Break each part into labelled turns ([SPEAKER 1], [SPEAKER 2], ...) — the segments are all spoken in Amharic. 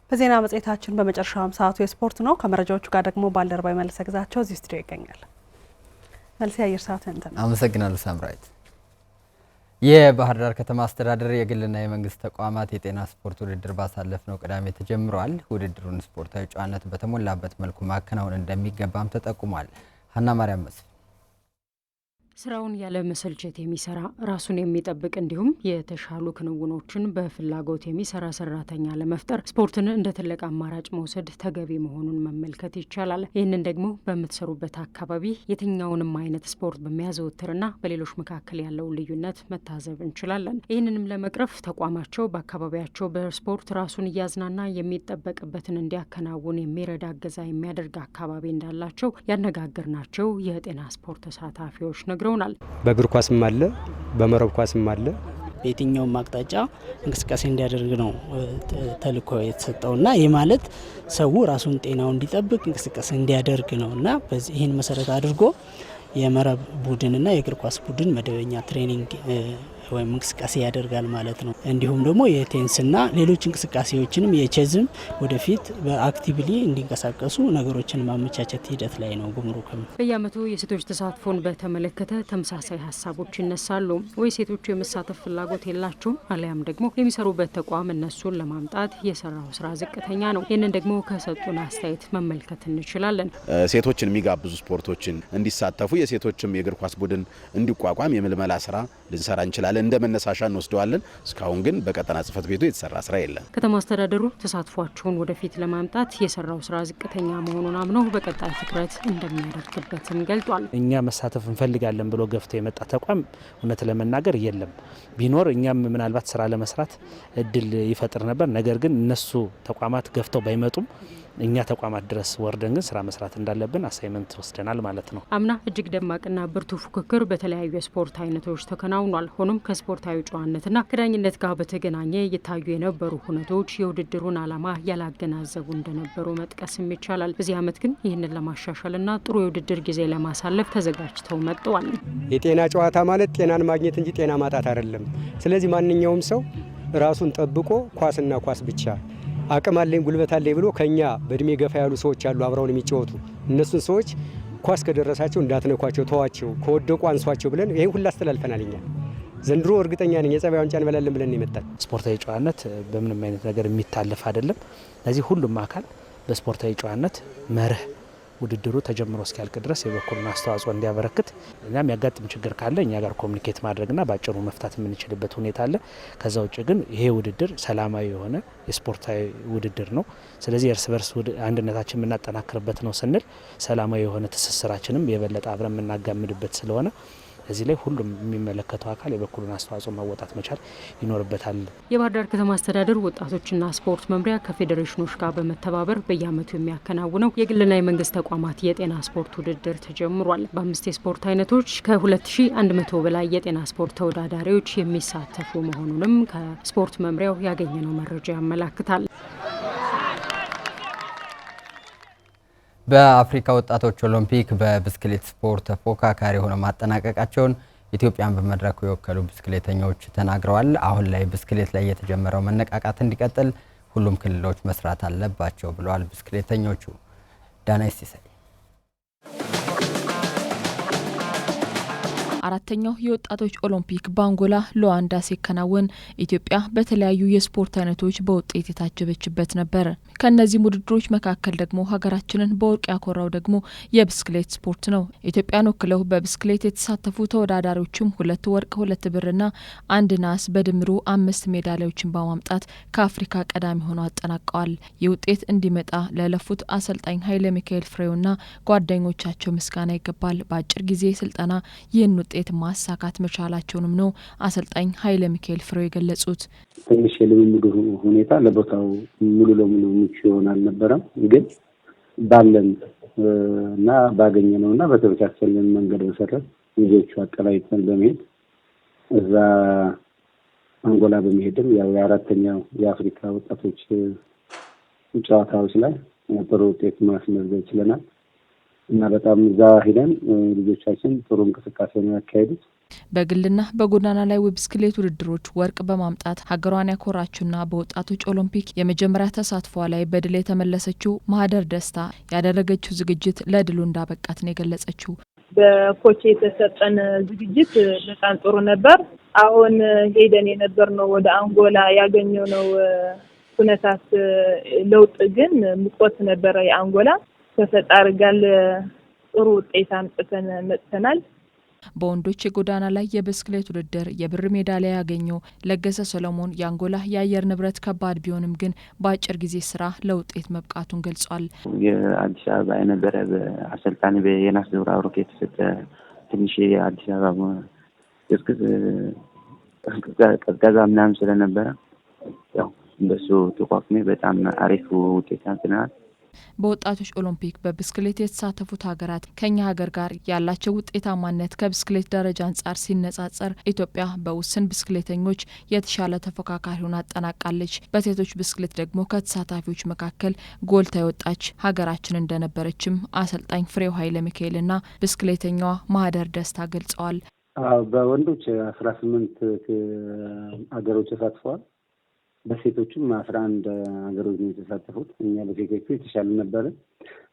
[SPEAKER 1] በዜና መጽሔታችን በመጨረሻው ሰዓቱ የስፖርት ነው። ከመረጃዎቹ ጋር ደግሞ ባልደረባይ መልሰ ግዛቸው እዚህ ስቱዲዮ ይገኛል። መልሰ ያየር ሰዓት እንትን
[SPEAKER 2] አመሰግናለሁ ሳምራይት። የባህር ዳር ከተማ አስተዳደር የግልና የመንግስት ተቋማት የጤና ስፖርት ውድድር ባሳለፍነው ቅዳሜ ተጀምሯል። ውድድሩን ስፖርታዊ ጨዋነት በተሞላበት መልኩ ማከናወን እንደሚገባም ተጠቁሟል። ሀና ማርያም መስፍን
[SPEAKER 3] ስራውን ያለ መሰልቸት የሚሰራ ራሱን የሚጠብቅ እንዲሁም የተሻሉ ክንውኖችን በፍላጎት የሚሰራ ሰራተኛ ለመፍጠር ስፖርትን እንደ ትልቅ አማራጭ መውሰድ ተገቢ መሆኑን መመልከት ይቻላል። ይህንን ደግሞ በምትሰሩበት አካባቢ የትኛውንም አይነት ስፖርት በሚያዘወትርና በሌሎች መካከል ያለውን ልዩነት መታዘብ እንችላለን። ይህንንም ለመቅረፍ ተቋማቸው በአካባቢያቸው በስፖርት ራሱን እያዝናና የሚጠበቅበትን እንዲያከናውን የሚረዳ እገዛ የሚያደርግ አካባቢ እንዳላቸው ያነጋገርናቸው የጤና ስፖርት ተሳታፊዎች ነግረውናል።
[SPEAKER 4] በእግር ኳስም አለ፣ በመረብ ኳስም አለ።
[SPEAKER 5] በየትኛውም አቅጣጫ እንቅስቃሴ እንዲያደርግ ነው ተልእኮ የተሰጠውና ይህ ማለት ሰው ራሱን ጤናውን እንዲጠብቅ እንቅስቃሴ እንዲያደርግ ነውና በዚህ ይህን መሰረት አድርጎ የመረብ ቡድንና የእግር ኳስ ቡድን መደበኛ ትሬኒንግ ወይም እንቅስቃሴ ያደርጋል ማለት ነው። እንዲሁም ደግሞ የቴንስና ሌሎች እንቅስቃሴዎችንም የቼዝም ወደፊት በአክቲቭሊ እንዲንቀሳቀሱ ነገሮችን ማመቻቸት ሂደት ላይ ነው ጉምሩክም።
[SPEAKER 3] በየዓመቱ የሴቶች ተሳትፎን በተመለከተ ተመሳሳይ ሀሳቦች ይነሳሉ። ወይ ሴቶቹ የመሳተፍ ፍላጎት የላቸውም አሊያም ደግሞ የሚሰሩበት ተቋም እነሱን ለማምጣት የሰራው ስራ ዝቅተኛ ነው። ይህንን ደግሞ ከሰጡን አስተያየት መመልከት እንችላለን።
[SPEAKER 6] ሴቶችን የሚጋብዙ ስፖርቶችን እንዲሳተፉ የሴቶችም የእግር ኳስ ቡድን እንዲቋቋም የምልመላ ስራ ልንሰራ እንችላለን። እንደ መነሳሻ እንወስደዋለን። እስካሁን ግን በቀጠና ጽህፈት ቤቱ የተሰራ ስራ የለም።
[SPEAKER 3] ከተማ አስተዳደሩ ተሳትፏቸውን ወደፊት ለማምጣት የሰራው ስራ ዝቅተኛ መሆኑን አምነው በቀጣይ ትኩረት እንደሚያደርግበትም ገልጧል።
[SPEAKER 7] እኛ መሳተፍ እንፈልጋለን ብሎ ገፍቶ የመጣ ተቋም እውነት ለመናገር የለም። ቢኖር እኛም ምናልባት ስራ ለመስራት እድል ይፈጥር ነበር። ነገር ግን እነሱ ተቋማት ገፍተው ባይመጡም እኛ ተቋማት ድረስ ወርደን ግን ስራ መስራት እንዳለብን አሳይመንት ወስደናል ማለት ነው።
[SPEAKER 3] አምና እጅግ ደማቅና ብርቱ ፉክክር በተለያዩ የስፖርት አይነቶች ተከናውኗል። ሆኖም ከስፖርታዊ ጨዋነትና ከዳኝነት ጋር በተገናኘ የታዩ የነበሩ ሁነቶች የውድድሩን ዓላማ ያላገናዘቡ እንደነበሩ መጥቀስም ይቻላል። በዚህ ዓመት ግን ይህንን ለማሻሻልና ጥሩ የውድድር ጊዜ ለማሳለፍ ተዘጋጅተው መጥተዋል።
[SPEAKER 4] የጤና ጨዋታ ማለት ጤናን ማግኘት እንጂ ጤና ማጣት አይደለም። ስለዚህ ማንኛውም ሰው ራሱን ጠብቆ ኳስና ኳስ ብቻ አቅም አለኝ ጉልበት አለኝ ብሎ ከኛ በእድሜ ገፋ ያሉ ሰዎች አሉ አብረውን የሚጫወቱ እነሱን ሰዎች ኳስ ከደረሳቸው እንዳትነኳቸው፣ ተዋቸው፣ ከወደቁ አንሷቸው ብለን ይሄን ሁሉ አስተላልፈናል። እኛ ዘንድሮ እርግጠኛ ነኝ የጸባይ ዋንጫ እንበላለን ብለን ይመጣል።
[SPEAKER 7] ስፖርታዊ ጨዋነት በምንም አይነት ነገር የሚታለፍ አይደለም። ለዚህ ሁሉም አካል በስፖርታዊ ጨዋነት መርህ ውድድሩ ተጀምሮ እስኪያልቅ ድረስ የበኩሉን አስተዋጽኦ እንዲያበረክት እኛም ያጋጥም ችግር ካለ እኛ ጋር ኮሚኒኬት ማድረግና ባጭሩ መፍታት የምንችልበት ሁኔታ አለ። ከዛ ውጭ ግን ይሄ ውድድር ሰላማዊ የሆነ የስፖርታዊ ውድድር ነው። ስለዚህ እርስ በርስ አንድነታችን የምናጠናክርበት ነው ስንል ሰላማዊ የሆነ ትስስራችንም የበለጠ አብረን የምናጋምድበት ስለሆነ እዚህ ላይ ሁሉም የሚመለከተው አካል የበኩሉን አስተዋጽኦ መወጣት መቻል ይኖርበታል።
[SPEAKER 3] የባህር ዳር ከተማ አስተዳደር ወጣቶችና ስፖርት መምሪያ ከፌዴሬሽኖች ጋር በመተባበር በየዓመቱ የሚያከናውነው የግልና የመንግስት ተቋማት የጤና ስፖርት ውድድር ተጀምሯል። በ5 የስፖርት አይነቶች ከ2100 በላይ የጤና ስፖርት ተወዳዳሪዎች የሚሳተፉ መሆኑንም ከስፖርት መምሪያው ያገኘነው መረጃ ያመላክታል።
[SPEAKER 2] በአፍሪካ ወጣቶች ኦሎምፒክ በብስክሌት ስፖርት ተፎካካሪ ሆነው ማጠናቀቃቸውን ኢትዮጵያን በመድረኩ የወከሉ ብስክሌተኞች ተናግረዋል። አሁን ላይ ብስክሌት ላይ የተጀመረው መነቃቃት እንዲቀጥል ሁሉም ክልሎች መስራት አለባቸው ብለዋል ብስክሌተኞቹ። ዳናይስ ሲሳይ
[SPEAKER 8] አራተኛው የወጣቶች ኦሎምፒክ በአንጎላ ሉዋንዳ ሲከናወን ኢትዮጵያ በተለያዩ የስፖርት አይነቶች በውጤት የታጀበችበት ነበር። ከነዚህ ውድድሮች መካከል ደግሞ ሀገራችንን በወርቅ ያኮራው ደግሞ የብስክሌት ስፖርት ነው። ኢትዮጵያን ወክለው በብስክሌት የተሳተፉ ተወዳዳሪዎችም 2 ወርቅ፣ 2 ብርና 1 ናስ በድምሩ 5 ሜዳሊያዎችን በማምጣት ከአፍሪካ ቀዳሚ ሆነው አጠናቀዋል። ይህ ውጤት እንዲመጣ ለለፉት አሰልጣኝ ኃይለ ሚካኤል ፍሬውና ጓደኞቻቸው ምስጋና ይገባል። በአጭር ጊዜ ስልጠና ይህን ውጤት ማሳካት መቻላቸውንም ነው አሰልጣኝ ኃይለ ሚካኤል ፍሬው የገለጹት።
[SPEAKER 9] ትንሽ የልምምዱ ሁኔታ ለቦታው ሙሉ ለሙሉ ምቹ ይሆናል ነበረም፣ ግን ባለን እና ባገኘነውና በተመቻቸልን መንገድ መሰረት ልጆቹ አቀላይተን በመሄድ እዛ አንጎላ በመሄድም ያው የአራተኛው የአፍሪካ ወጣቶች ጨዋታዎች ላይ ጥሩ ውጤት ማስመዝገብ ችለናል። እና በጣም እዛ ሄደን ልጆቻችን ጥሩ እንቅስቃሴ ነው ያካሄዱት።
[SPEAKER 8] በግልና በጎዳና ላይ ብስክሌት ውድድሮች ወርቅ በማምጣት ሀገሯን ያኮራችውና በወጣቶች ኦሎምፒክ የመጀመሪያ ተሳትፏ ላይ በድል የተመለሰችው ማህደር ደስታ ያደረገችው ዝግጅት ለድሉ እንዳበቃት ነው የገለጸችው።
[SPEAKER 10] በኮች የተሰጠን ዝግጅት በጣም ጥሩ ነበር። አሁን ሄደን የነበርነው ወደ አንጎላ ያገኘነው ሁኔታት ለውጥ ግን ሙቀት ነበረ። የአንጎላ ከፈጣሪ ጋር ጥሩ ውጤት አምጥተን መጥተናል።
[SPEAKER 8] በወንዶች የጎዳና ላይ የብስክሌት ውድድር የብር ሜዳሊያ ያገኘው ለገሰ ሰሎሞን የአንጎላ የአየር ንብረት ከባድ ቢሆንም ግን በአጭር ጊዜ ስራ ለውጤት መብቃቱን ገልጿል።
[SPEAKER 11] የአዲስ አበባ የነበረ በአሰልጣኝ በየናስ ደብረ አብሮክ የተሰጠ ትንሽ የአዲስ አበባ ቀዝቃዛ ምናምን ስለነበረ ያው እንደሱ ተቋቁሜ በጣም አሪፍ ውጤት አንስተናል።
[SPEAKER 8] በወጣቶች ኦሎምፒክ በብስክሌት የተሳተፉት ሀገራት ከኛ ሀገር ጋር ያላቸው ውጤታማነት ከብስክሌት ደረጃ አንጻር ሲነጻጸር ኢትዮጵያ በውስን ብስክሌተኞች የተሻለ ተፎካካሪ ሆና አጠናቃለች። በሴቶች ብስክሌት ደግሞ ከተሳታፊዎች መካከል ጎልታ የወጣች ሀገራችን እንደነበረችም አሰልጣኝ ፍሬው ኃይለ ሚካኤልና ብስክሌተኛዋ ማህደር ደስታ ገልጸዋል።
[SPEAKER 9] በወንዶች 18 ሀገሮች ተሳትፈዋል። በሴቶችም 11 ሀገሮች ነው የተሳተፉት። እኛ በሴቶቹ የተሻሉ ነበረ።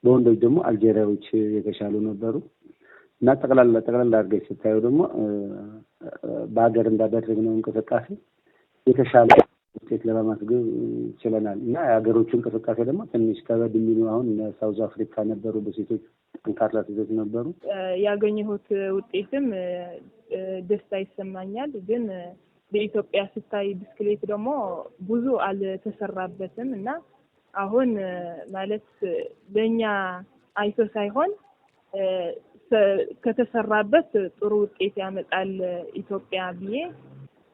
[SPEAKER 9] በወንዶች ደግሞ አልጄሪያዎች የተሻሉ ነበሩ እና ጠቅላላ አድርገሽ ስታየው ደግሞ በሀገር እንዳደረግነው እንቅስቃሴ የተሻለ ውጤት ለማስገብ ችለናል እና የሀገሮቹ እንቅስቃሴ ደግሞ ትንሽ ከበድ የሚሉ አሁን ሳውዝ አፍሪካ ነበሩ፣ በሴቶች ጠንካራ ሴቶች ነበሩ።
[SPEAKER 10] ያገኘሁት ውጤትም ደስታ ይሰማኛል። ግን በኢትዮጵያ ስታይ ብስክሌት ደግሞ ብዙ አልተሰራበትም እና አሁን ማለት ለኛ አይቶ ሳይሆን ከተሰራበት ጥሩ ውጤት ያመጣል ኢትዮጵያ ብዬ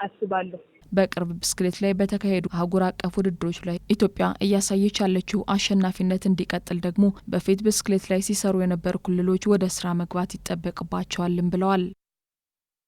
[SPEAKER 10] አስባለሁ።
[SPEAKER 8] በቅርብ ብስክሌት ላይ በተካሄዱ አህጉር አቀፍ ውድድሮች ላይ ኢትዮጵያ እያሳየች ያለችው አሸናፊነት እንዲቀጥል ደግሞ በፊት ብስክሌት ላይ ሲሰሩ የነበሩ ክልሎች ወደ ስራ መግባት ይጠበቅባቸዋልም ብለዋል።